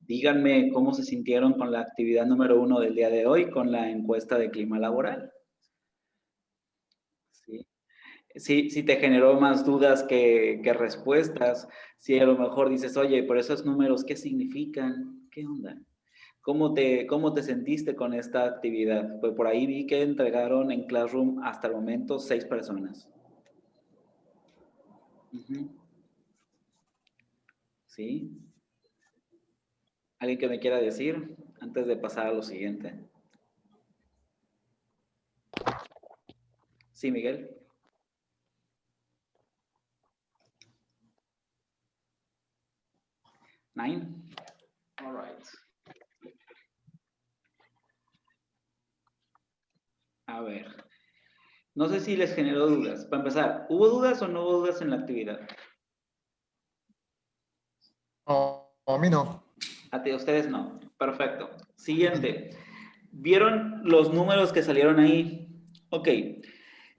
Díganme cómo se sintieron con la actividad número 1 del día de hoy, con la encuesta de clima laboral. ¿Sí? Si te generó más dudas que respuestas, si a lo mejor dices, oye, por esos números, ¿qué significan? ¿Qué onda? ¿Cómo te sentiste con esta actividad? Pues por ahí vi que entregaron en Classroom hasta el momento 6 personas. Ujú. ¿Sí? ¿Alguien que me quiera decir antes de pasar a lo siguiente? Sí, Miguel. 9. All right. A ver. No sé si les generó dudas. Para empezar, ¿hubo dudas o no hubo dudas en la actividad? No, a mí no. A ustedes no. Perfecto. Siguiente. ¿Vieron los números que salieron ahí? Ok.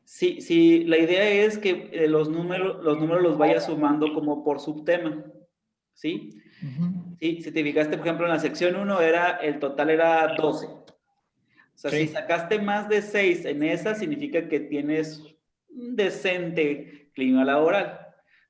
Si la idea es que los números los vayas sumando como por subtema. ¿Sí? Ujú. Sí, si te fijaste, por ejemplo, en la sección 1 el total era 12. O sea, si Sí. sacaste más de 6 en esa, significa que tienes un decente clima laboral.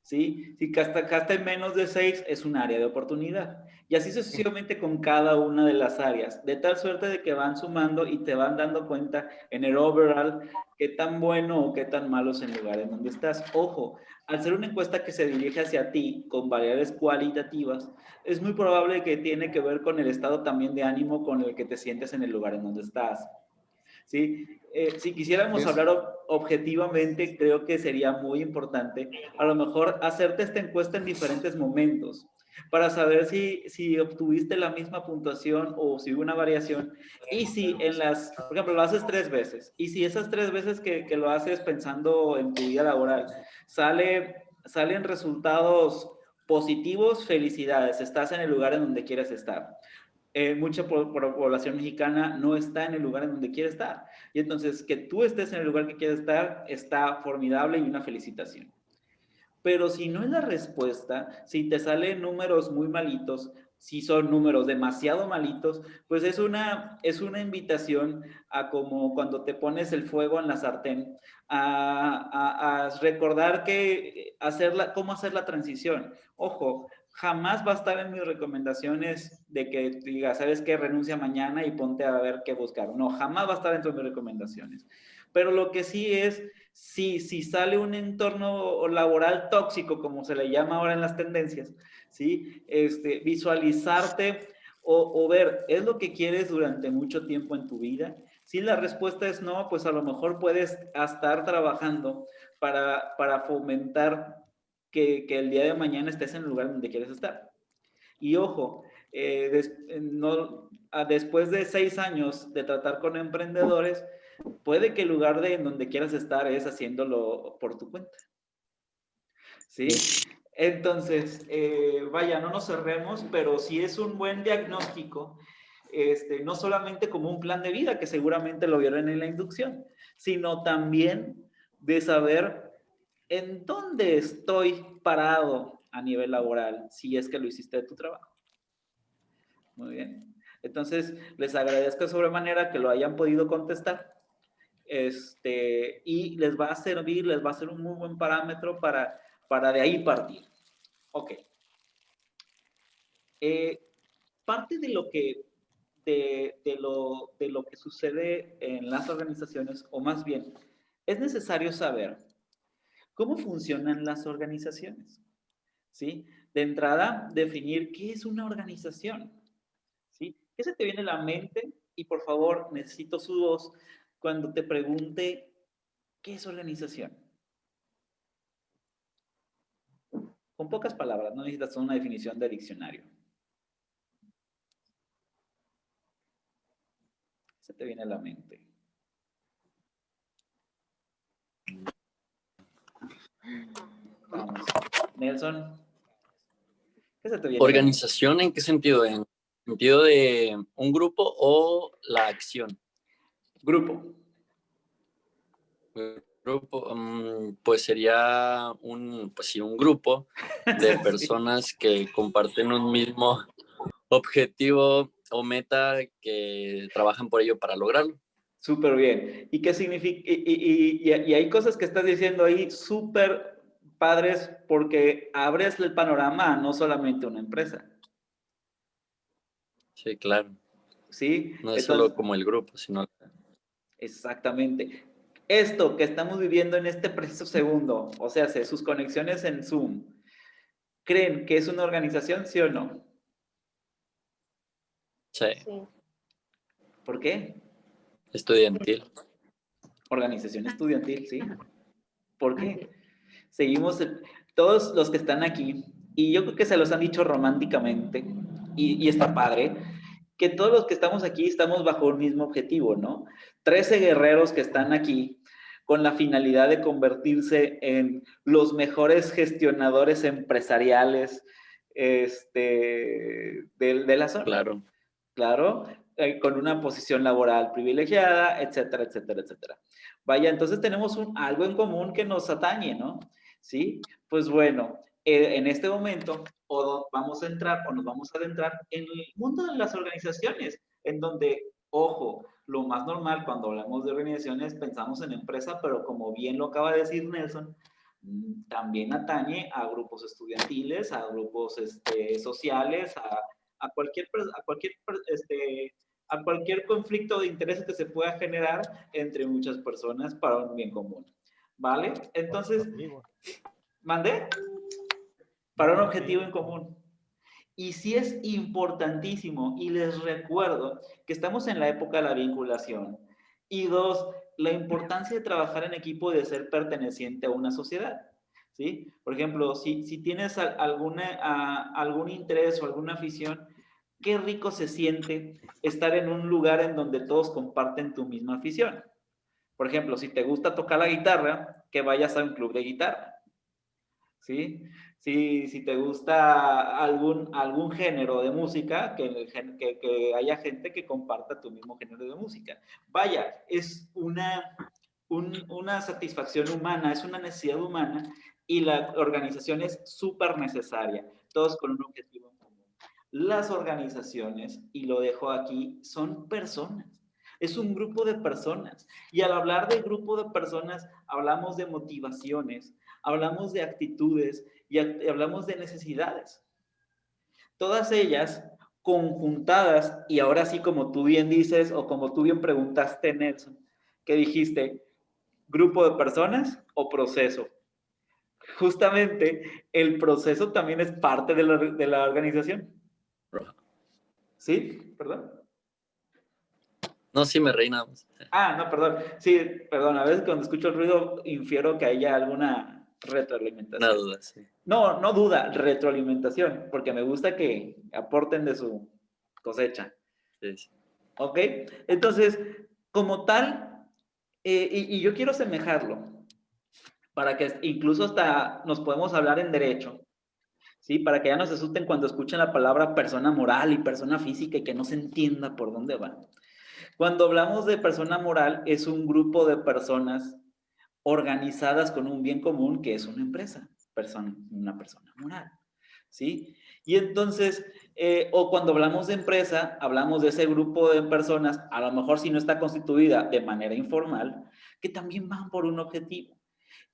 ¿Sí? Si sacaste menos de 6, es un área de oportunidad. Y así sucesivamente con cada una de las áreas, de tal suerte de que van sumando y te van dando cuenta en el overall qué tan bueno o qué tan malo es el lugar en donde estás. Ojo, al ser una encuesta que se dirige hacia ti con variables cualitativas, es muy probable que tiene que ver con el estado también de ánimo con el que te sientes en el lugar en donde estás. ¿Sí? Si quisiéramos hablar objetivamente, creo que sería muy importante a lo mejor hacerte esta encuesta en diferentes momentos para saber si obtuviste la misma puntuación o si hubo una variación y si por ejemplo, lo haces 3 veces y si esas 3 veces que lo haces pensando en tu vida laboral salen resultados positivos, felicidades, estás en el lugar en donde quieres estar. Mucha población mexicana no está en el lugar en donde quiere estar. Y entonces, que tú estés en el lugar que quieres estar, está formidable y una felicitación. Pero si no es la respuesta, si te salen números muy malitos, si son números demasiado malitos, pues es una invitación a como cuando te pones el fuego en la sartén, a recordar cómo hacer la transición. Ojo, jamás va a estar en mis recomendaciones de que digas, ¿sabes qué? Renuncia mañana y ponte a ver qué buscar. No, jamás va a estar dentro de mis recomendaciones. Pero lo que sí es, si sale un entorno laboral tóxico, como se le llama ahora en las tendencias, ¿sí? Visualizarte o ver, ¿es lo que quieres durante mucho tiempo en tu vida? Si la respuesta es no, pues a lo mejor puedes estar trabajando para fomentar que el día de mañana estés en el lugar donde quieres estar. Y ojo, después de 6 años de tratar con emprendedores, puede que el lugar en donde quieras estar es haciéndolo por tu cuenta. ¿Sí? Entonces, vaya, no nos cerremos, pero sí es un buen diagnóstico, no solamente como un plan de vida, que seguramente lo vieron en la inducción, sino también de saber en dónde estoy parado a nivel laboral, si es que lo hiciste de tu trabajo. Muy bien. Entonces, les agradezco de sobremanera que lo hayan podido contestar. Y les va a servir, les va a ser un muy buen parámetro para de ahí partir. Ok. Parte de lo que sucede en las organizaciones, o más bien, es necesario saber cómo funcionan las organizaciones. ¿Sí? De entrada, definir qué es una organización. ¿Sí? ¿Qué se te viene a la mente? Y por favor, necesito su voz cuando te pregunte qué es organización. Con pocas palabras, no necesitas una definición de diccionario. Se te viene a la mente. Vamos. Nelson, ¿qué se te viene a la mente? ¿Organización en qué sentido? ¿En sentido de un grupo o la acción? Grupo. Grupo, pues sería pues sí, un grupo de Sí. personas que comparten objetivo o meta que trabajan por ello para lograrlo. Súper bien. ¿Y qué significa? Y hay cosas que estás diciendo ahí súper padres porque abres el panorama a no solamente una empresa. Sí, claro. ¿Sí? No es Entonces, solo como el grupo, sino... exactamente. Esto que estamos viviendo en este preciso segundo, o sea, sus conexiones en Zoom, ¿creen que es una organización, sí o no? Sí, Sí. ¿Por qué? estudiantil. Organización estudiantil, ¿sí? ¿Por Así qué? es. Seguimos, todos los que están aquí, y yo creo que se los han dicho románticamente, y está padre, que todos los que estamos aquí estamos bajo un mismo objetivo, ¿no? 13 guerreros que están aquí con la finalidad de convertirse en los mejores gestionadores empresariales de la zona. Claro. Claro, con una posición laboral privilegiada, etcétera, etcétera, etcétera. Vaya, entonces tenemos algo en común que nos atañe, ¿no? Sí, pues bueno, en este momento vamos a entrar o nos vamos a adentrar en el mundo de las organizaciones, en donde, ojo, lo más normal cuando hablamos de organizaciones pensamos en empresa, pero como bien lo acaba de decir Nelson, también atañe a grupos estudiantiles, a grupos sociales, a cualquier conflicto de intereses que se pueda generar entre muchas personas para un bien común. ¿Vale? Entonces, ¿mandé? Para un objetivo en común. Y sí es importantísimo, y les recuerdo que estamos en la época de la vinculación. Y dos, la importancia de trabajar en equipo y de ser perteneciente a una sociedad. ¿Sí? Por ejemplo, si tienes algún interés o alguna afición, qué rico se siente estar en un lugar en donde todos comparten tu misma afición. Por ejemplo, si te gusta tocar la guitarra, que vayas a un club de guitarra. ¿Sí? Si te gusta algún género de música, que haya gente que comparta tu mismo género de música. Vaya, es una satisfacción humana, es una necesidad humana y la organización es súper necesaria, todos con un objetivo en común. Las organizaciones, y lo dejo aquí, son personas. Es un grupo de personas. Y al hablar de grupo de personas, hablamos de motivaciones, hablamos de actitudes y hablamos de necesidades. Todas ellas conjuntadas, y ahora sí como tú bien dices, o como tú bien preguntaste, Nelson, que dijiste, grupo de personas o proceso. Justamente el proceso también es parte de la organización. ¿Sí? ¿Perdón? No, sí me reí nada más. Ah, no, perdón. Sí, perdón. A veces cuando escucho el ruido infiero que haya alguna retroalimentación. Una duda, sí. No, no duda, retroalimentación, porque me gusta que aporten de su cosecha. Sí, sí. ¿Ok? Entonces, como tal, y yo quiero asemejarlo, para que incluso hasta nos podemos hablar en derecho, ¿sí? Para que ya no se asusten cuando escuchen la palabra persona moral y persona física y que no se entienda por dónde va. Cuando hablamos de persona moral, es un grupo de personas organizadas con un bien común que es una empresa, una persona moral, ¿sí? Y entonces, o cuando hablamos de empresa, hablamos de ese grupo de personas, a lo mejor si no está constituida de manera informal, que también van por un objetivo.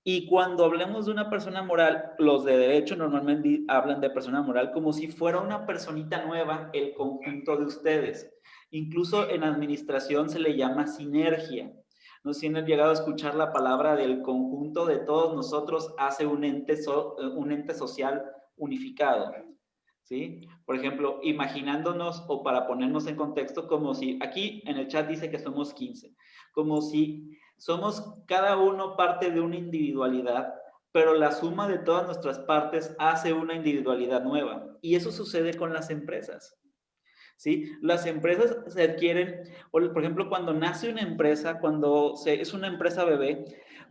Y cuando hablemos de una persona moral, los de derecho normalmente hablan de persona moral como si fuera una personita nueva, el conjunto de ustedes. Incluso en administración se le llama sinergia. No sé si han llegado a escuchar la palabra del conjunto de todos nosotros hace un ente social unificado. ¿Sí? Por ejemplo, imaginándonos o para ponernos en contexto, como si aquí en el chat dice que somos 15, como si somos cada uno parte de una individualidad, pero la suma de todas nuestras partes hace una individualidad nueva. Y eso sucede con las empresas. ¿Sí? Las empresas se adquieren, por ejemplo, cuando nace una empresa, es una empresa bebé,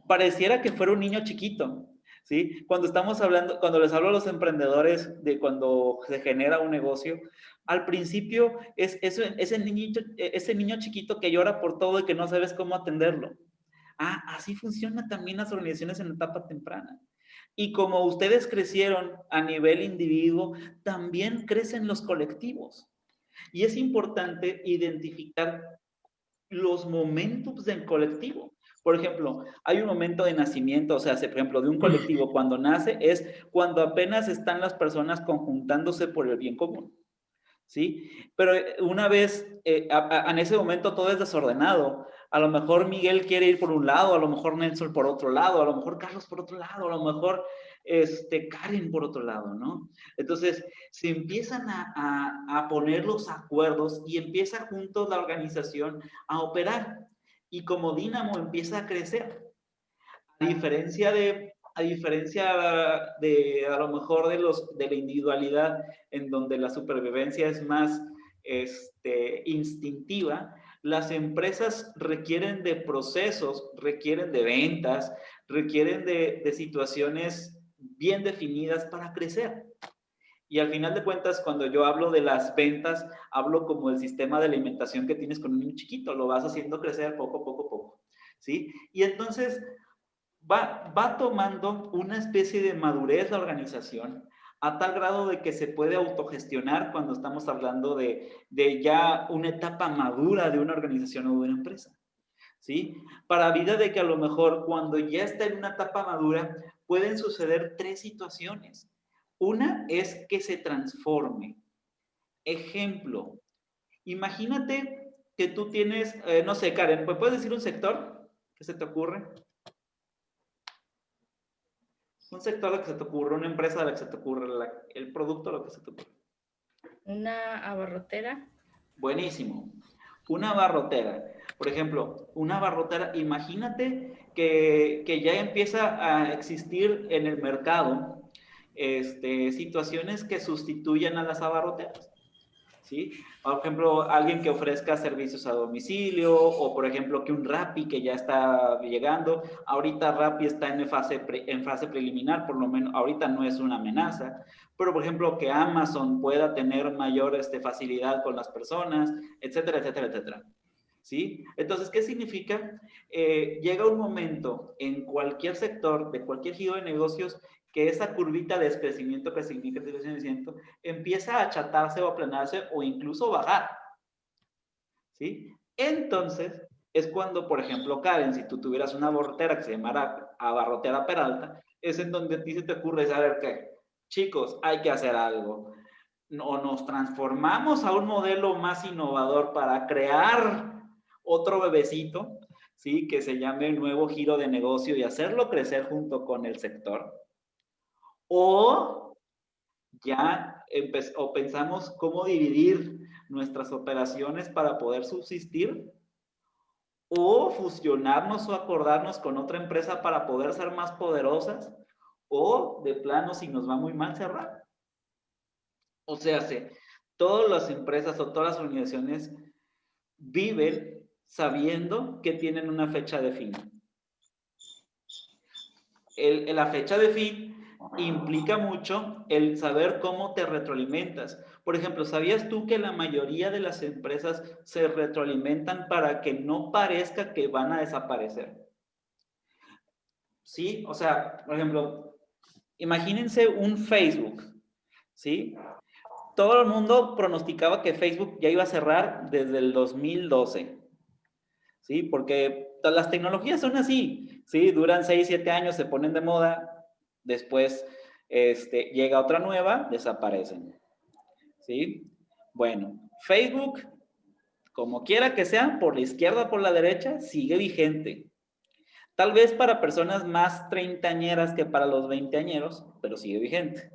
pareciera que fuera un niño chiquito. ¿Sí? Cuando estamos hablando, cuando les hablo a los emprendedores de cuando se genera un negocio, al principio es ese niño chiquito que llora por todo y que no sabes cómo atenderlo. Ah, así funcionan también las organizaciones en etapa temprana. Y como ustedes crecieron a nivel individuo, también crecen los colectivos. Y es importante identificar los momentos del colectivo. Por ejemplo, hay un momento de nacimiento, o sea, por ejemplo, de un colectivo cuando nace es cuando apenas están las personas conjuntándose por el bien común, ¿sí? Pero una vez, en ese momento todo es desordenado. A lo mejor Miguel quiere ir por un lado, a lo mejor Nelson por otro lado, a lo mejor Carlos por otro lado, a lo mejor Karen por otro lado, ¿no? Entonces, se empiezan a poner los acuerdos y empieza juntos la organización a operar. Y como dínamo empieza a crecer. A diferencia de a lo mejor de la individualidad, en donde la supervivencia es más instintiva, las empresas requieren de procesos, requieren de ventas, requieren de situaciones bien definidas para crecer. Y al final de cuentas, cuando yo hablo de las ventas, hablo como el sistema de alimentación que tienes con un niño chiquito, lo vas haciendo crecer poco, poco, poco, ¿sí? Y entonces va tomando una especie de madurez la organización a tal grado de que se puede autogestionar cuando estamos hablando de ya una etapa madura de una organización o de una empresa, ¿sí? Para vida de que a lo mejor cuando ya está en una etapa madura pueden suceder 3 situaciones. Una es que se transforme. Ejemplo, imagínate que tú tienes, no sé, Karen, ¿puedes decir un sector que se te ocurre? Un sector que se te ocurre, una empresa de la que se te ocurre, el producto lo que se te ocurre. Una abarrotera. Buenísimo. Una abarrotera. Por ejemplo, una abarrotera, imagínate que ya empieza a existir en el mercado situaciones que sustituyan a las abarroteras, ¿sí? Por ejemplo, alguien que ofrezca servicios a domicilio, o por ejemplo que un Rappi que ya está llegando. Ahorita Rappi está en fase preliminar, por lo menos ahorita no es una amenaza, pero por ejemplo que Amazon pueda tener mayor facilidad con las personas, etcétera, etcétera, etcétera. ¿Sí? Entonces, ¿qué significa? Llega un momento en cualquier sector, de cualquier giro de negocios, que esa curvita de crecimiento que significa el crecimiento empieza a achatarse o aplanarse o incluso bajar, ¿sí? Entonces, es cuando, por ejemplo, Karen, si tú tuvieras una abarrotera que se llamara Abarrotera Peralta, es en donde a ti se te ocurre saber que, chicos, hay que hacer algo. O nos transformamos a un modelo más innovador para crear otro bebecito, ¿sí? Que se llame nuevo giro de negocio y hacerlo crecer junto con el sector. O ya o pensamos cómo dividir nuestras operaciones para poder subsistir, o fusionarnos o acordarnos con otra empresa para poder ser más poderosas, o de plano, si nos va muy mal, cerrar. O sea, todas las empresas o todas las organizaciones viven sabiendo que tienen una fecha de fin. La fecha de fin implica mucho el saber cómo te retroalimentas. Por ejemplo, ¿sabías tú que la mayoría de las empresas se retroalimentan para que no parezca que van a desaparecer? ¿Sí? O sea, por ejemplo, imagínense un Facebook, ¿sí? Todo el mundo pronosticaba que Facebook ya iba a cerrar desde el 2012, ¿sí? Porque las tecnologías son así, ¿sí? Duran 6, 7 años, se ponen de moda, después llega otra nueva, desaparecen, ¿sí? Bueno, Facebook, como quiera que sea, por la izquierda o por la derecha, sigue vigente. Tal vez para personas más treintañeras que para los veinteañeros, pero sigue vigente,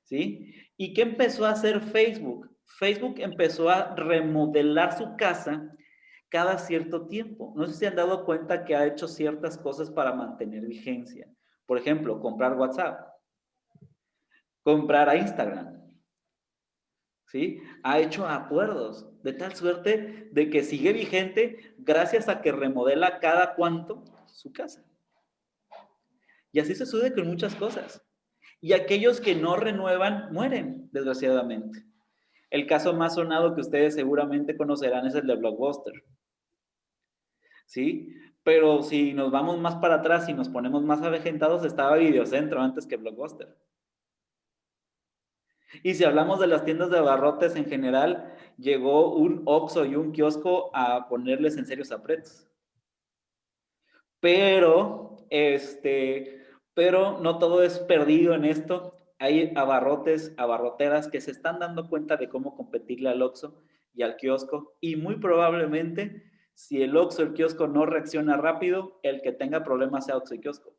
¿sí? ¿Y qué empezó a hacer Facebook? Facebook empezó a remodelar su casa cada cierto tiempo. No sé si se han dado cuenta que ha hecho ciertas cosas para mantener vigencia. Por ejemplo, comprar WhatsApp, comprar a Instagram, ¿sí? Ha hecho acuerdos de tal suerte de que sigue vigente gracias a que remodela cada cuánto su casa. Y así se sucede con muchas cosas. Y aquellos que no renuevan mueren, desgraciadamente. El caso más sonado que ustedes seguramente conocerán es el de Blockbuster, ¿sí? Pero si nos vamos más para atrás y nos ponemos más avejentados, estaba Videocentro antes que Blockbuster. Y si hablamos de las tiendas de abarrotes en general, llegó un Oxxo y un kiosco a ponerles en serios aprietos. Pero, pero no todo es perdido en esto. Hay abarrotes, abarroteras que se están dando cuenta de cómo competirle al Oxxo y al kiosco. Y muy probablemente, si el Oxxo o el kiosco no reacciona rápido, el que tenga problemas sea Oxxo y kiosco.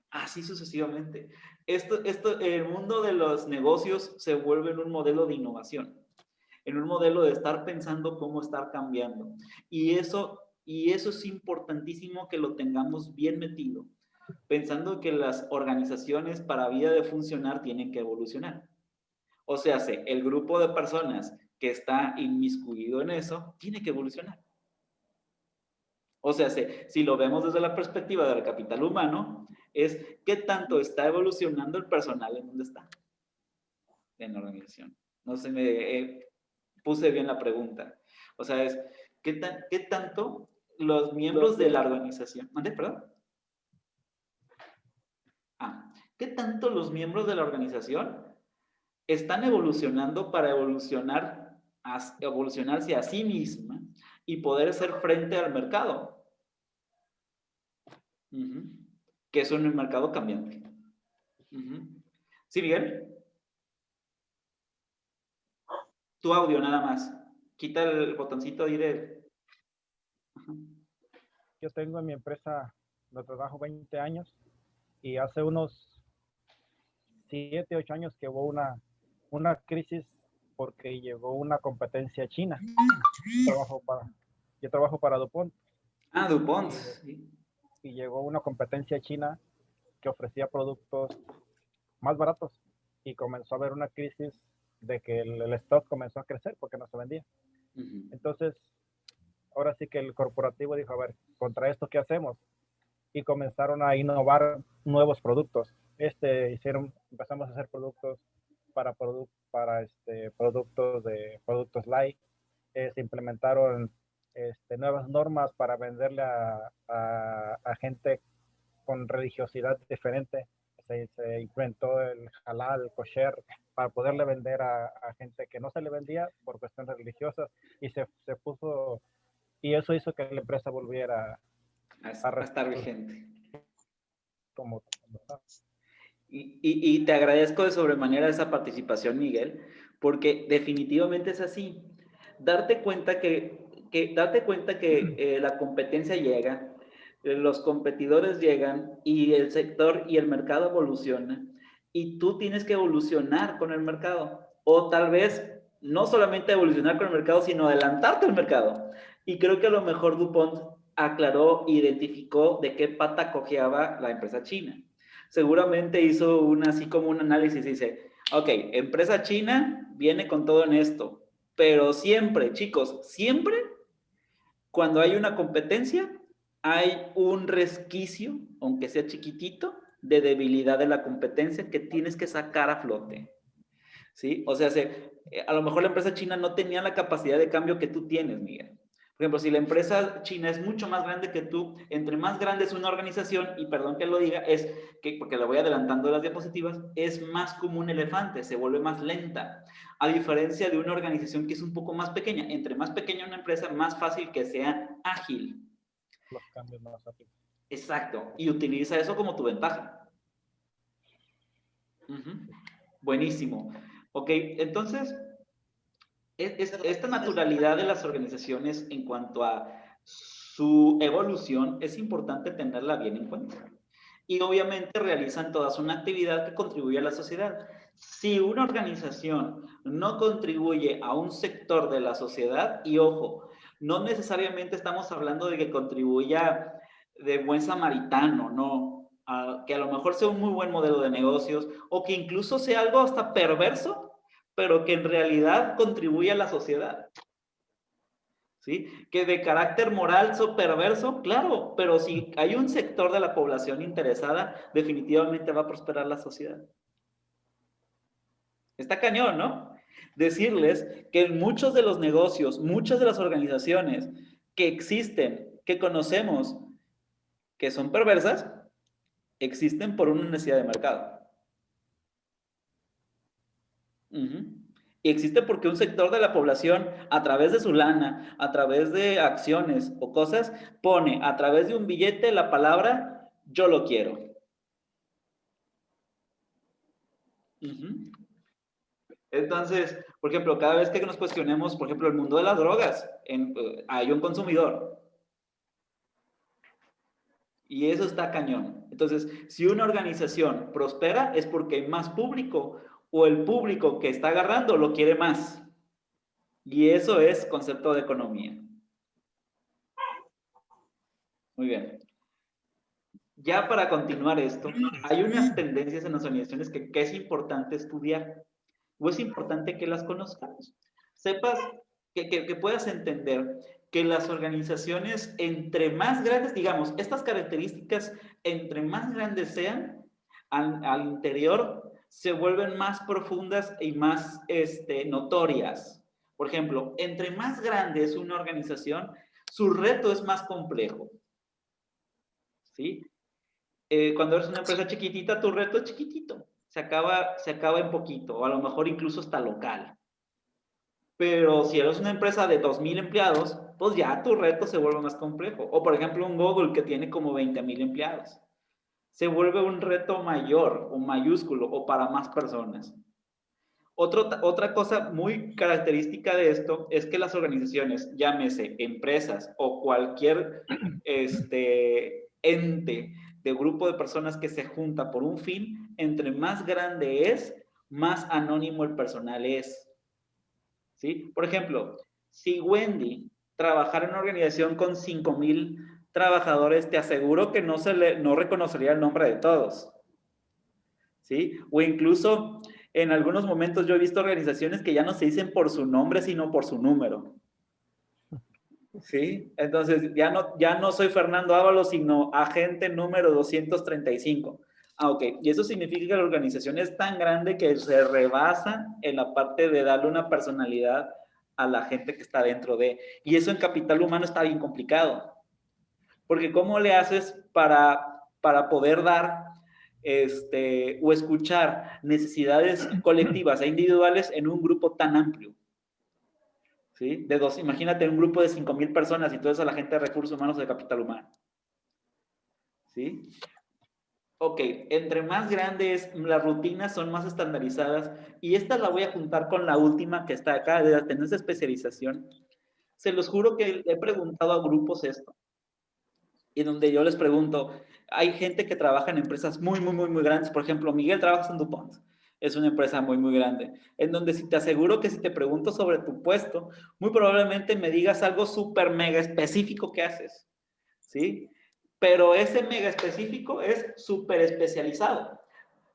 Así sucesivamente. El mundo de los negocios se vuelve en un modelo de innovación, en un modelo de estar pensando cómo estar cambiando. Y eso es importantísimo que lo tengamos bien metido, pensando que las organizaciones para vida de funcionar tienen que evolucionar. O sea, el grupo de personas que está inmiscuido en eso tiene que evolucionar. O sea, si lo vemos desde la perspectiva del capital humano, es qué tanto está evolucionando el personal en donde está, en la organización. No sé, puse bien la pregunta. O sea, es qué tanto los miembros de la organización... ¿Mande, perdón? ¿Qué tanto los miembros de la organización están evolucionando para evolucionarse a sí misma y poder hacer frente al mercado? Que es un mercado cambiante. ¿Sí, Miguel? Tu audio nada más. Quita el botoncito ahí de... Yo tengo en mi empresa donde trabajo 20 años y hace unos 7, 8 años que hubo una crisis porque llegó una competencia china. Yo trabajo para DuPont. DuPont. Y llegó una competencia china que ofrecía productos más baratos y comenzó a haber una crisis de que el stock comenzó a crecer porque no se vendía. Entonces, ahora sí que el corporativo dijo, a ver, contra esto, ¿qué hacemos? Y comenzaron a innovar nuevos productos. Empezamos a hacer productos para productos light. Se implementaron nuevas normas para venderle a gente con religiosidad diferente. Se implementó el halal, el kosher, para poderle vender a gente que no se le vendía por cuestiones religiosas, y se puso, y eso hizo que la empresa volviera a estar vigente. Como y te agradezco de sobremanera esa participación, Miguel, porque definitivamente es así. Darte cuenta que la competencia llega, los competidores llegan y el sector y el mercado evoluciona y tú tienes que evolucionar con el mercado, o tal vez no solamente evolucionar con el mercado, sino adelantarte al mercado. Y creo que a lo mejor DuPont aclaró, identificó de qué pata cojeaba la empresa china. Seguramente hizo así como un análisis y dice, ok, empresa china viene con todo en esto, pero siempre, chicos, siempre cuando hay una competencia, hay un resquicio, aunque sea chiquitito, de debilidad de la competencia que tienes que sacar a flote. ¿Sí? O sea, a lo mejor la empresa china no tenía la capacidad de cambio que tú tienes, Miguel. Por ejemplo, si la empresa china es mucho más grande que tú, entre más grande es una organización, y perdón que lo diga, es que, porque le voy adelantando las diapositivas, es más como un elefante, se vuelve más lenta. A diferencia de una organización que es un poco más pequeña. Entre más pequeña una empresa, más fácil que sea ágil. Los cambios más rápidos. Exacto. Y utiliza eso como tu ventaja. Buenísimo. Ok, entonces, esta naturalidad de las organizaciones en cuanto a su evolución es importante tenerla bien en cuenta. Y obviamente realizan todas una actividad que contribuye a la sociedad. Si una organización no contribuye a un sector de la sociedad, y ojo, no necesariamente estamos hablando de que contribuya de buen samaritano, no, que a lo mejor sea un muy buen modelo de negocios, o que incluso sea algo hasta perverso, pero que en realidad contribuye a la sociedad. ¿Sí? Que de carácter moral o perverso, claro, pero si hay un sector de la población interesada, definitivamente va a prosperar la sociedad. Está cañón, ¿no? Decirles que muchos de los negocios, muchas de las organizaciones que existen, que conocemos, que son perversas, existen por una necesidad de mercado. Ujú. Y existe porque un sector de la población, a través de su lana, a través de acciones o cosas, pone a través de un billete la palabra yo lo quiero. Ujú. Entonces, por ejemplo, cada vez que nos cuestionemos, por ejemplo, el mundo de las drogas, hay un consumidor. Y eso está cañón. Entonces, si una organización prospera es porque hay más público o el público que está agarrando lo quiere más. Y eso es concepto de economía. Muy bien. Ya para continuar esto, hay unas tendencias en las organizaciones que es importante estudiar o es importante que las conozcamos. Sepas que puedas entender que las organizaciones, entre más grandes, digamos, estas características, entre más grandes sean, al interior se vuelven más profundas y más notorias. Por ejemplo, entre más grande es una organización, su reto es más complejo. ¿Sí? Cuando eres una empresa chiquitita, tu reto es chiquitito. Se acaba en poquito, o a lo mejor incluso hasta local. Pero si eres una empresa de 2,000 empleados, pues ya tu reto se vuelve más complejo. O por ejemplo un Google que tiene como 20,000 empleados. Se vuelve un reto mayor o mayúsculo o para más personas. Otra cosa muy característica de esto es que las organizaciones, llámese empresas o cualquier ente de grupo de personas que se junta por un fin, entre más grande es, más anónimo el personal es. ¿Sí? Por ejemplo, si Wendy trabajara en una organización con 5,000 trabajadores, te aseguro que no reconocería el nombre de todos. ¿Sí? O incluso en algunos momentos yo he visto organizaciones que ya no se dicen por su nombre, sino por su número. ¿Sí? Entonces, ya no soy Fernando Ábalos, sino agente número 235. Ok. Y eso significa que la organización es tan grande que se rebasa en la parte de darle una personalidad a la gente que está dentro de. Y eso en capital humano está bien complicado. Porque ¿cómo le haces para poder dar o escuchar necesidades colectivas e individuales en un grupo tan amplio? ¿Sí? Imagínate un grupo de 5,000 personas y todo eso a la gente de recursos humanos o de capital humano. ¿Sí? Ok, entre más grandes, las rutinas son más estandarizadas y esta la voy a juntar con la última que está acá, de la tendencia de especialización. Se los juro que he preguntado a grupos esto, y donde yo les pregunto, hay gente que trabaja en empresas muy, muy, muy, muy grandes. Por ejemplo, Miguel trabaja en DuPont. Es una empresa muy, muy grande. En donde te aseguro que si te pregunto sobre tu puesto, muy probablemente me digas algo súper mega específico que haces. ¿Sí? Pero ese mega específico es súper especializado.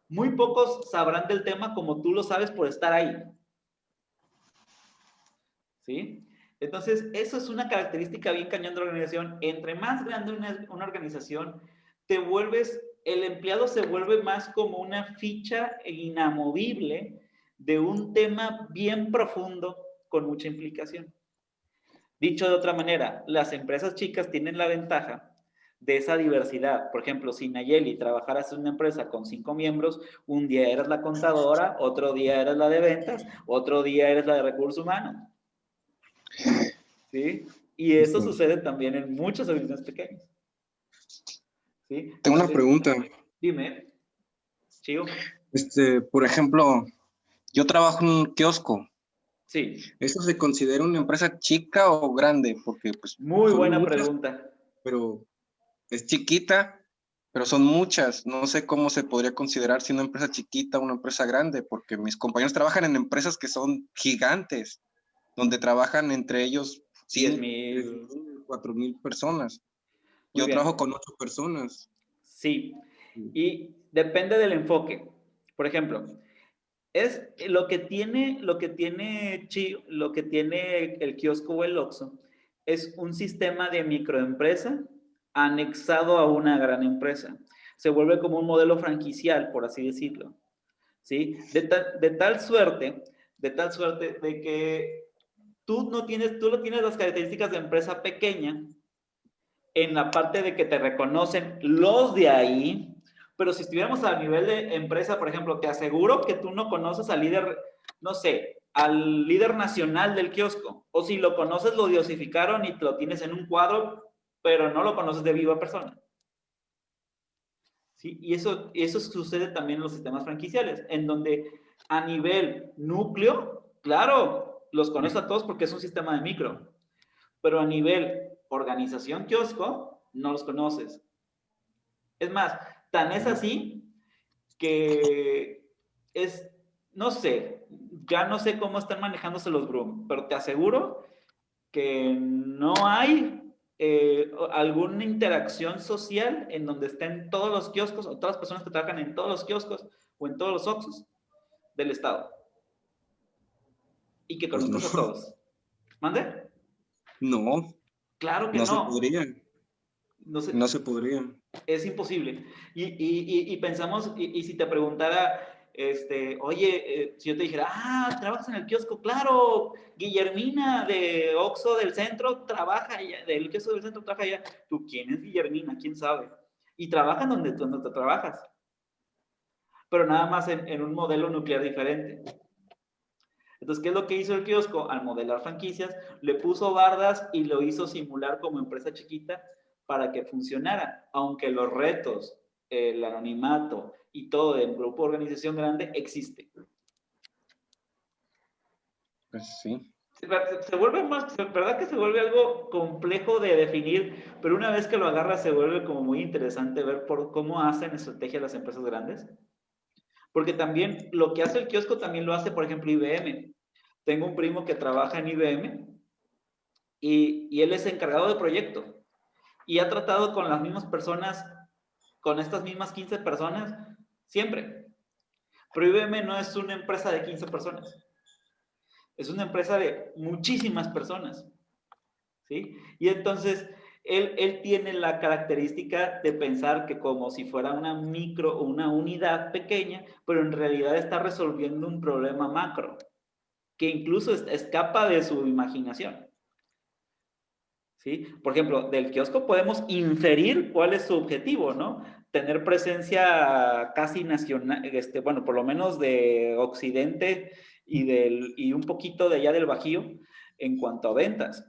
Muy pocos sabrán del tema como tú lo sabes por estar ahí. ¿Sí? Entonces, eso es una característica bien cañón de la organización. Entre más grande una organización, el empleado se vuelve más como una ficha inamovible de un tema bien profundo con mucha implicación. Dicho de otra manera, las empresas chicas tienen la ventaja de esa diversidad. Por ejemplo, si Nayeli trabajaras en una empresa con 5 miembros, un día eres la contadora, otro día eres la de ventas, otro día eres la de recursos humanos. ¿Sí? Y eso sucede también en muchas organizaciones pequeñas. ¿Sí? Tengo una pregunta. Dime, Chío. Por ejemplo, yo trabajo en un kiosco. Sí. ¿Eso se considera una empresa chica o grande? Porque pues muy buena muchas, pregunta. Pero es chiquita, pero son muchas. No sé cómo se podría considerar si una empresa chiquita o una empresa grande, porque mis compañeros trabajan en empresas que son gigantes, donde trabajan entre ellos 10,000. 4,000 personas. Muy Yo bien. trabajo con 8 personas. Sí, y depende del enfoque. Por ejemplo, es lo que tiene el kiosco o el Oxxo, es un sistema de microempresa anexado a una gran empresa. Se vuelve como un modelo franquicial, por así decirlo. ¿Sí? De tal suerte de que tú no tienes las características de empresa pequeña, en la parte de que te reconocen los de ahí, pero si estuviéramos a nivel de empresa, por ejemplo, te aseguro que tú no conoces al líder no sé, al líder nacional del kiosco. O si lo conoces, lo diosificaron y lo tienes en un cuadro, pero no lo conoces de viva persona. ¿Sí? Y eso sucede también en los sistemas franquiciales, en donde a nivel núcleo, claro, los conoces a todos porque es un sistema de micro, pero a nivel organización kiosco, no los conoces. Es más, tan es así que es, no sé, ya no sé cómo están manejándose los Broom, pero te aseguro que no hay alguna interacción social en donde estén todos los kioscos o todas las personas que trabajan en todos los kioscos o en todos los Oxxos del estado. Y que Pues conozcas no. a todos. ¿Mande? No, Claro que no no. se podría. No sé, No se podría. es imposible. Y pensamos, y si te preguntara, oye, si yo te dijera, trabajas en el kiosco, claro, Guillermina de Oxxo del centro trabaja allá, del kiosco del centro trabaja allá. ¿Tú quién es Guillermina? ¿Quién sabe? Y trabajan donde tú trabajas, pero nada más en un modelo nuclear diferente. Entonces, ¿qué es lo que hizo el kiosco? Al modelar franquicias, le puso bardas y lo hizo simular como empresa chiquita para que funcionara, aunque los retos, el anonimato y todo el grupo de organización grande existe. Pues sí. Se vuelve más, ¿verdad que se vuelve algo complejo de definir? Pero una vez que lo agarras se vuelve como muy interesante ver por cómo hacen estrategia las empresas grandes. Porque también lo que hace el kiosco también lo hace, por ejemplo, IBM. Tengo un primo que trabaja en IBM y él es encargado de proyecto y ha tratado con las mismas personas, con estas mismas 15 personas, siempre. Pero IBM no es una empresa de 15 personas, es una empresa de muchísimas personas, ¿sí? Y entonces él tiene la característica de pensar que como si fuera una micro o una unidad pequeña, pero en realidad está resolviendo un problema macro, que incluso escapa de su imaginación. ¿Sí? Por ejemplo, del kiosco podemos inferir cuál es su objetivo, ¿no? Tener presencia casi nacional, bueno, por lo menos de Occidente y un poquito de allá del Bajío en cuanto a ventas.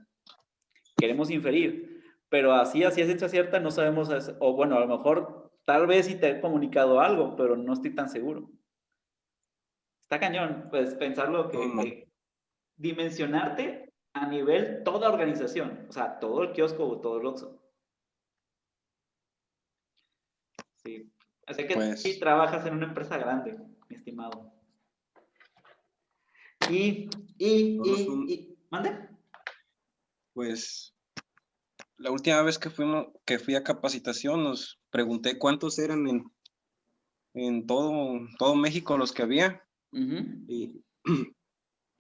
Queremos inferir, pero así a ciencia cierta no sabemos, o bueno, a lo mejor tal vez sí te he comunicado algo, pero no estoy tan seguro. Está cañón, pues pensarlo que dimensionarte a nivel toda organización, o sea, todo el kiosco o todo el Oxxo. Sí. Así que Pues, sí trabajas en una empresa grande, mi estimado. ¿Mande? pues, la última vez que fui a capacitación, nos pregunté cuántos eran en todo México los que había. Y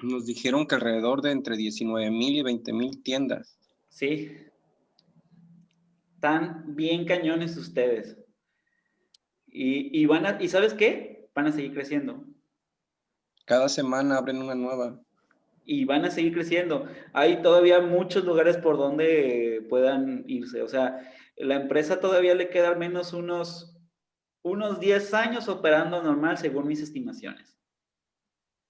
nos dijeron que alrededor de entre 19,000 y 20,000 tiendas. Sí. Están bien cañones ustedes. ¿Y sabes qué? Van a seguir creciendo. Cada semana abren una nueva. Y van a seguir creciendo. Hay todavía muchos lugares por donde puedan irse. O sea, la empresa todavía le queda al menos unos 10 años operando normal según mis estimaciones.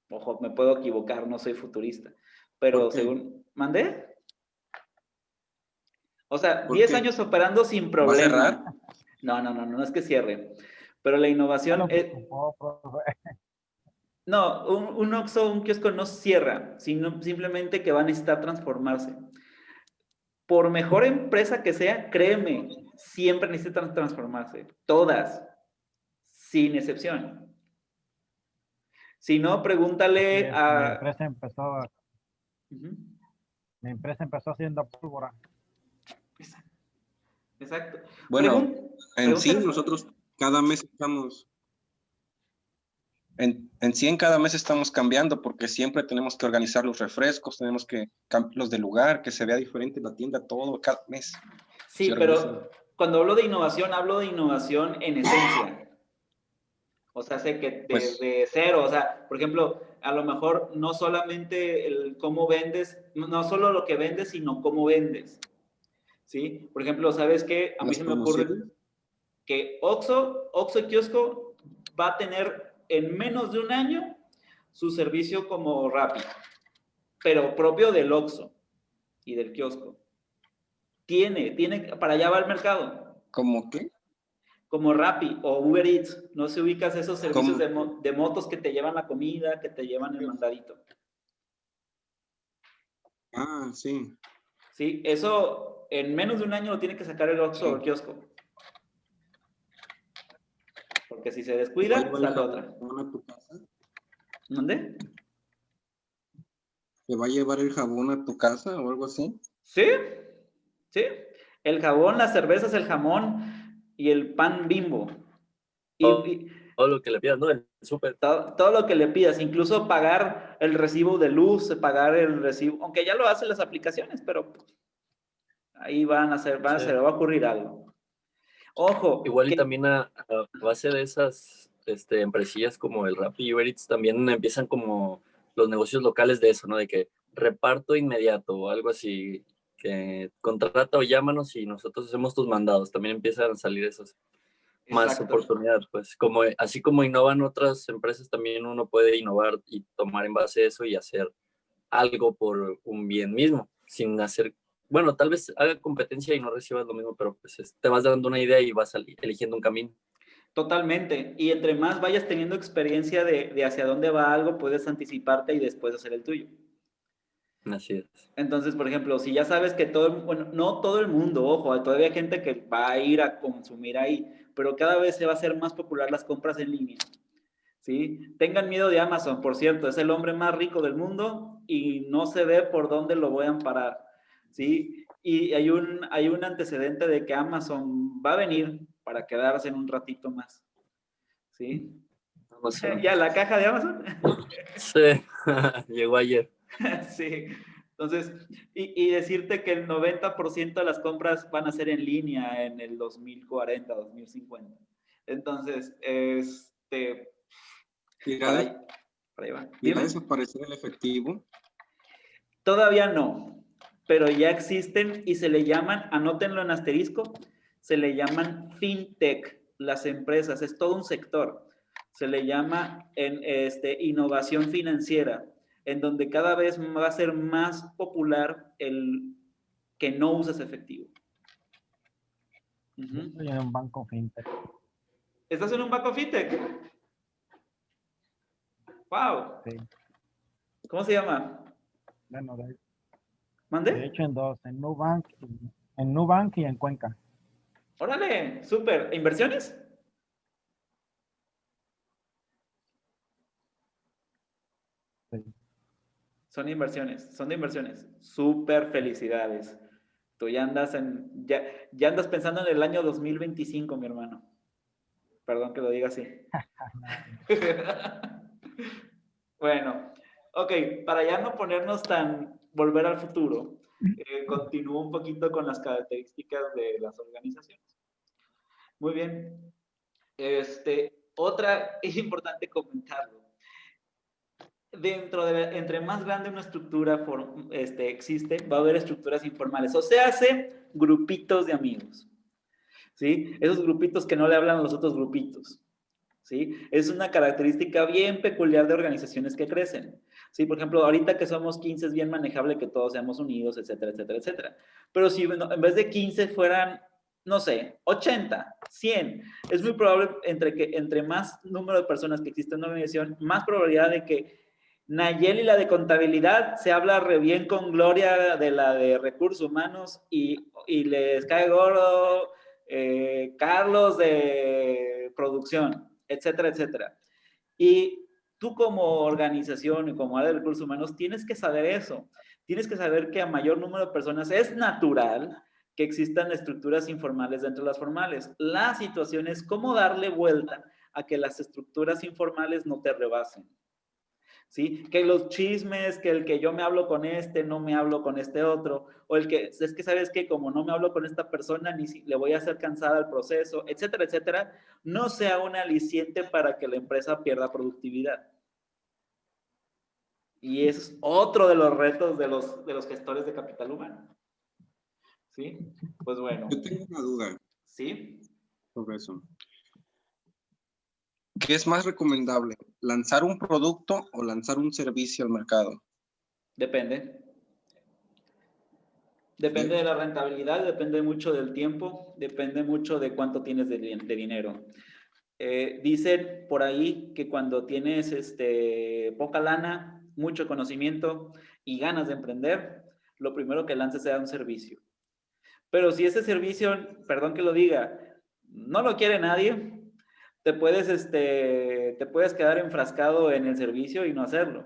Ojo, me puedo equivocar, no soy futurista. Pero según... ¿Mandé? O sea, 10 años operando sin problema. ¿Va a cerrar? No es que cierre. Pero la innovación... No, un Oxxo, un kiosco no cierra, sino simplemente que va a necesitar transformarse. Por mejor empresa que sea, créeme, siempre necesitan transformarse. Todas, sin excepción. Si no, pregúntale a... Mi empresa empezó haciendo pólvora. Exacto. Bueno, sí, nosotros cada mes estamos... En sí, en cada mes estamos cambiando porque siempre tenemos que organizar los refrescos, tenemos que cambiarlos de lugar, que se vea diferente la tienda, todo, cada mes. Sí, pero cuando hablo de innovación en esencia. O sea, sé que de cero, o sea, por ejemplo, a lo mejor no solamente el cómo vendes, no solo lo que vendes, sino cómo vendes. ¿Sí? Por ejemplo, ¿sabes qué? A mí se me ocurre que Oxxo y Kiosco va a tener en menos de un año su servicio como Rappi, pero propio del Oxxo y del kiosco. Tiene, para allá va el mercado. ¿Cómo qué? Como Rappi o Uber Eats. No se ubicas esos servicios ¿Cómo? de motos que te llevan la comida, que te llevan el mandadito. Ah, sí. Sí, eso en menos de un año lo tiene que sacar el Oxxo o el kiosco. Porque si se ¿Te va a descuida, llevar el sale otra. jabón a tu casa? ¿Dónde? ¿Te va a llevar el jabón a tu casa o algo así? Sí, sí. El jabón, las cervezas, el jamón y el pan Bimbo. Y Todo lo que le pidas, ¿no? El súper. todo lo que le pidas, incluso pagar el recibo de luz, pagar el recibo, aunque ya lo hacen las aplicaciones, pero ahí van a hacer, Sí. va a ocurrir algo. Ojo. Igual y también a base de esas empresillas como el Rappi y Uber Eats, también empiezan como los negocios locales de eso, ¿no? De que reparto inmediato o algo así, que contrata o llámanos y nosotros hacemos tus mandados. También empiezan a salir esas más Exacto. oportunidades, pues como así como innovan otras empresas, también uno puede innovar y tomar en base a eso y hacer algo por un bien mismo, sin hacer, bueno, tal vez haga competencia y no recibas lo mismo, pero pues te vas dando una idea y vas eligiendo un camino. Totalmente. Y entre más vayas teniendo experiencia de hacia dónde va algo, puedes anticiparte y después hacer el tuyo. Así es. Entonces, por ejemplo, si ya sabes que bueno, no todo el mundo, ojo, todavía hay gente que va a ir a consumir ahí, pero cada vez se va a hacer más popular las compras en línea. ¿Sí? Tengan miedo de Amazon, por cierto, es el hombre más rico del mundo y no se ve por dónde lo voy a amparar. ¿Sí? Y hay un antecedente de que Amazon va a venir para quedarse en un ratito más. ¿Sí? Amazon. ¿Ya la caja de Amazon? Sí, llegó ayer. Sí. Entonces, y decirte que el 90% de las compras van a ser en línea en el 2040, 2050. Entonces, para ahí, para ahí va. ¿Irá a Dime. desaparecer el efectivo? Todavía no, pero ya existen y se le llaman, anótenlo en asterisco, se le llaman fintech, las empresas, es todo un sector. Se le llama innovación financiera, en donde cada vez va a ser más popular el que no uses efectivo. Yo estoy en un banco fintech. ¿Estás en un banco fintech? ¡Wow! Sí. ¿Cómo se llama? Bueno, de ¿Mande? hecho en dos, en Nubank y en Cuenca. Órale, súper. ¿Inversiones? Sí. Son de inversiones. Súper felicidades. Tú ya andas ya andas pensando en el año 2025, mi hermano. Perdón que lo diga así. Bueno, ok, para ya no ponernos volver al futuro, continúo un poquito con las características de las organizaciones. Muy bien. Otra, es importante comentarlo. Entre más grande una estructura existe, va a haber estructuras informales. O sea, hace grupitos de amigos. ¿Sí? Esos grupitos que no le hablan a los otros grupitos. ¿Sí? Es una característica bien peculiar de organizaciones que crecen. ¿Sí? Por ejemplo, ahorita que somos 15 es bien manejable que todos seamos unidos, etcétera, etcétera, etcétera. Pero si en vez de 15 fueran, no sé, 80, 100, es muy probable entre más número de personas que existe en una organización, más probabilidad de que Nayeli, la de contabilidad, se habla re bien con Gloria de la de recursos humanos y les cae gordo Carlos de producción, etcétera, etcétera. Y tú como organización y como área de recursos humanos tienes que saber eso. Tienes que saber que a mayor número de personas es natural que existan estructuras informales dentro de las formales. La situación es cómo darle vuelta a que las estructuras informales no te rebasen. ¿Sí? Que los chismes, que el que yo me hablo con no me hablo con este otro, o el que, es que sabes que como no me hablo con esta persona, ni si le voy a hacer cansada el proceso, etcétera, etcétera, no sea un aliciente para que la empresa pierda productividad. Y es otro de los retos de los gestores de capital humano. ¿Sí? Pues bueno. Yo tengo una duda ¿Sí? sobre eso. ¿Qué es más recomendable? ¿Lanzar un producto o lanzar un servicio al mercado? Depende. Depende de la rentabilidad, depende mucho del tiempo, depende mucho de cuánto tienes de dinero. Dicen por ahí que cuando tienes poca lana, mucho conocimiento y ganas de emprender, lo primero que lances sea un servicio. Pero si ese servicio, perdón que lo diga, no lo quiere nadie, te puedes quedar enfrascado en el servicio y no hacerlo.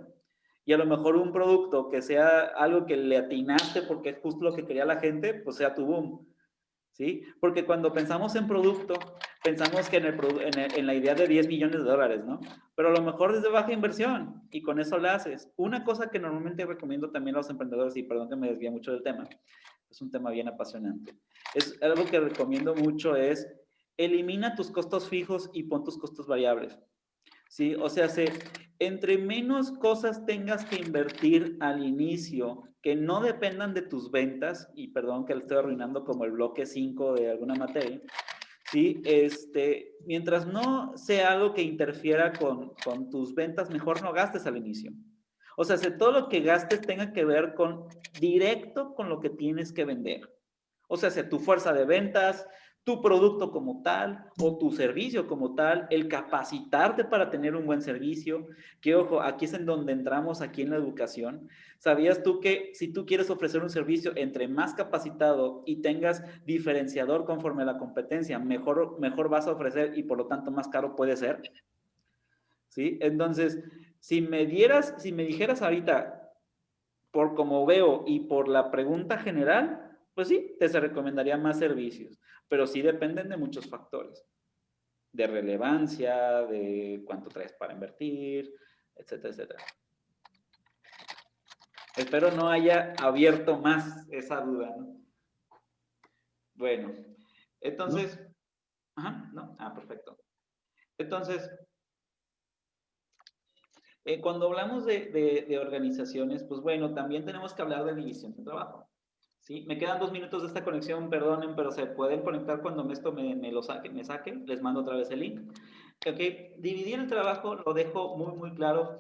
Y a lo mejor un producto que sea algo que le atinaste porque es justo lo que quería la gente, pues sea tu boom. ¿Sí? Porque cuando pensamos en producto, pensamos que en la idea de 10 millones de dólares, ¿no? Pero a lo mejor es de baja inversión y con eso la haces. Una cosa que normalmente recomiendo también a los emprendedores, y perdón que me desvíe mucho del tema, es un tema bien apasionante. Es algo que recomiendo mucho es elimina tus costos fijos y pon tus costos variables. ¿Sí? O sea, entre menos cosas tengas que invertir al inicio que no dependan de tus ventas, y perdón que le estoy arruinando como el bloque 5 de alguna materia, ¿sí? Mientras no sea algo que interfiera con tus ventas, mejor no gastes al inicio. O sea, si todo lo que gastes tenga que ver directo con lo que tienes que vender. O sea, tu fuerza de ventas, tu producto como tal o tu servicio como tal, el capacitarte para tener un buen servicio, que ojo, aquí es en donde entramos aquí en la educación. ¿Sabías tú que si tú quieres ofrecer un servicio entre más capacitado y tengas diferenciador conforme a la competencia, mejor vas a ofrecer y por lo tanto más caro puede ser? ¿Sí? Entonces, si me dijeras ahorita, por como veo y por la pregunta general, pues sí, te recomendaría más servicios, pero sí dependen de muchos factores, de relevancia, de cuánto traes para invertir, etcétera, etcétera. Espero no haya abierto más esa duda, ¿no? Bueno, entonces, ajá, ¿no? Ah, perfecto. Entonces, cuando hablamos de organizaciones, pues bueno, también tenemos que hablar de división de trabajo. ¿Sí? Me quedan 2 minutos de esta conexión, perdonen, pero se pueden conectar cuando esto me lo saquen, les mando otra vez el link. Ok, dividir el trabajo, lo dejo muy, muy claro,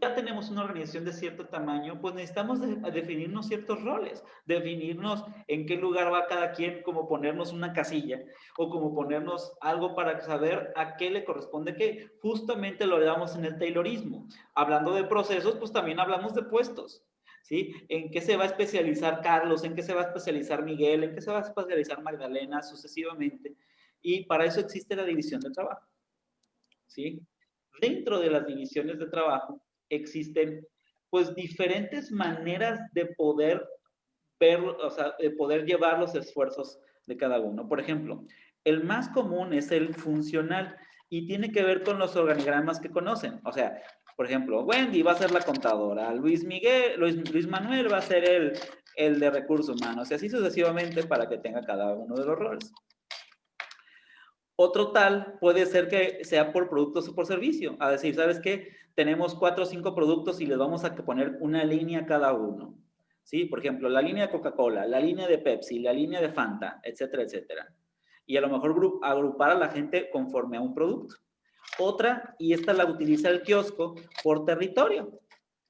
ya tenemos una organización de cierto tamaño, pues necesitamos definirnos ciertos roles, definirnos en qué lugar va cada quien, como ponernos una casilla, o como ponernos algo para saber a qué le corresponde qué. Justamente lo damos en el Taylorismo. Hablando de procesos, pues también hablamos de puestos. ¿Sí? ¿En qué se va a especializar Carlos? ¿En qué se va a especializar Miguel? ¿En qué se va a especializar Magdalena? Sucesivamente. Y para eso existe la división de trabajo. ¿Sí? Dentro de las divisiones de trabajo existen pues diferentes maneras de poder ver, o sea, de poder llevar los esfuerzos de cada uno. Por ejemplo, el más común es el funcional y tiene que ver con los organigramas que conocen. O sea, por ejemplo, Wendy va a ser la contadora, Luis Manuel va a ser el de recursos humanos y así sucesivamente para que tenga cada uno de los roles. Otro tal puede ser que sea por productos o por servicio. A decir, ¿sabes qué? Tenemos 4 o 5 productos y les vamos a poner una línea a cada uno. ¿Sí? Por ejemplo, la línea de Coca-Cola, la línea de Pepsi, la línea de Fanta, etcétera, etcétera. Y a lo mejor agrupar a la gente conforme a un producto. Otra, y esta la utiliza el kiosco, por territorio.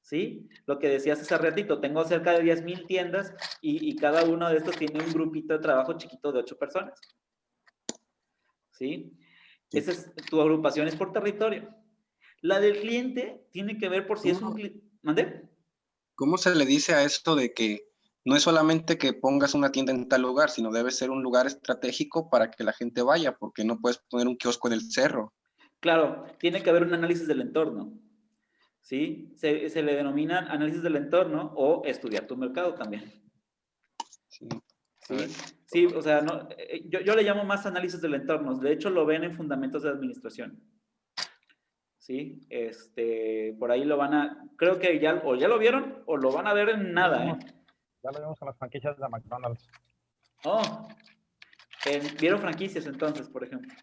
¿Sí? Lo que decías hace ratito, tengo cerca de 10,000 tiendas y cada uno de estos tiene un grupito de trabajo chiquito de 8 personas. ¿Sí? Esa es tu agrupación, es por territorio. La del cliente tiene que ver por si es un cliente. ¿Mande? ¿Cómo se le dice a esto de que no es solamente que pongas una tienda en tal lugar, sino debe ser un lugar estratégico para que la gente vaya, porque no puedes poner un kiosco en el cerro? Claro, tiene que haber un análisis del entorno. ¿Sí? Se le denomina análisis del entorno o estudiar tu mercado también. Sí. ¿Sí? Sí, o sea, no, yo le llamo más análisis del entorno. De hecho, lo ven en fundamentos de administración. ¿Sí? Por ahí lo van a, creo que ya lo vieron o lo van a ver en nada, ¿eh? Ya lo vimos con las franquicias de McDonald's. Oh, vieron franquicias entonces, por ejemplo.